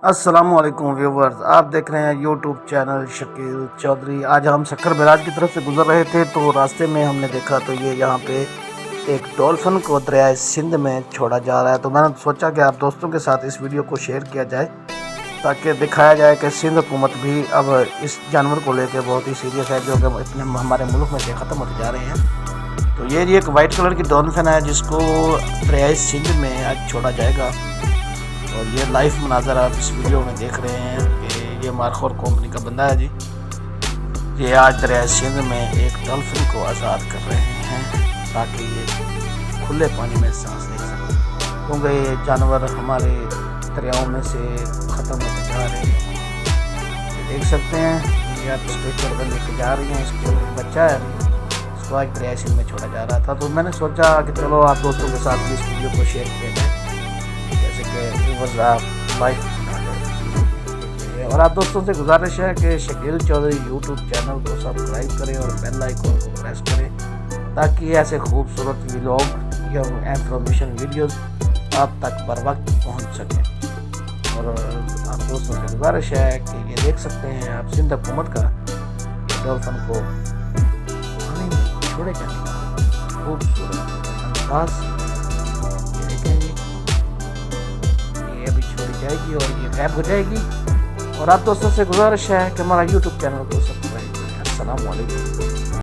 السلام علیکم ویورز، آپ دیکھ رہے ہیں یوٹیوب چینل شکیل چودھری۔ آج ہم سکھر بیراج کی طرف سے گزر رہے تھے تو راستے میں ہم نے دیکھا تو یہ یہاں پہ ایک ڈولفن کو دریائے سندھ میں چھوڑا جا رہا ہے، تو میں نے سوچا کہ آپ دوستوں کے ساتھ اس ویڈیو کو شیئر کیا جائے تاکہ دکھایا جائے کہ سندھ حکومت بھی اب اس جانور کو لے کے بہت ہی سیریس ہے، جو کہ اپنے ہمارے ملک میں سے ختم ہوتے جا رہے ہیں۔ تو یہ ایک وائٹ کلر کی ڈولفن ہے جس کو دریائے سندھ میں آج چھوڑا جائے گا، اور یہ لائف مناظر آپ اس ویڈیو میں دیکھ رہے ہیں کہ یہ مارخور کمپنی کا بندہ ہے جی، یہ آج دریائے سندھ میں ایک ڈولفن کو آزاد کر رہے ہیں تاکہ یہ کھلے پانی میں سانس لے سکے، کیونکہ یہ جانور ہمارے دریاؤں میں سے ختم ہوتے جا رہے ہیں۔ دیکھ سکتے ہیں یہ آپ اسٹریچر پہ لے کے جا رہی ہیں، اس کو بچہ ہے، اس کو آج دریائے سندھ میں چھوڑا جا رہا تھا، تو میں نے سوچا کہ چلو آپ دوستوں کے ساتھ بھی اس ویڈیو کو شیئر کیا جائے، جیسے کہ ویورز آپ لائف بنا لیں۔ اور آپ دوستوں سے گزارش ہے کہ شکیل چودھری یوٹیوب چینل کو سبسکرائب کریں اور بیل آئیکن کو پریس کریں تاکہ ایسے خوبصورت ولاگ یا انفارمیشن ویڈیوز آپ تک بر وقت پہنچ سکیں۔ اور آپ دوستوں سے گزارش ہے کہ یہ دیکھ سکتے ہیں آپ سندھ حکومت کا ڈولفن کو پانی میں چھوڑے جانے کا خوبصورت انداز دیکھیں گے، یہ ابھی چھوڑی جائے گی اور یہ غائب ہو جائے گی۔ اور آپ دوستوں سے گزارش ہے کہ ہمارا یوٹیوب چینل کو سبسکرائب کریں۔ السلام علیکم۔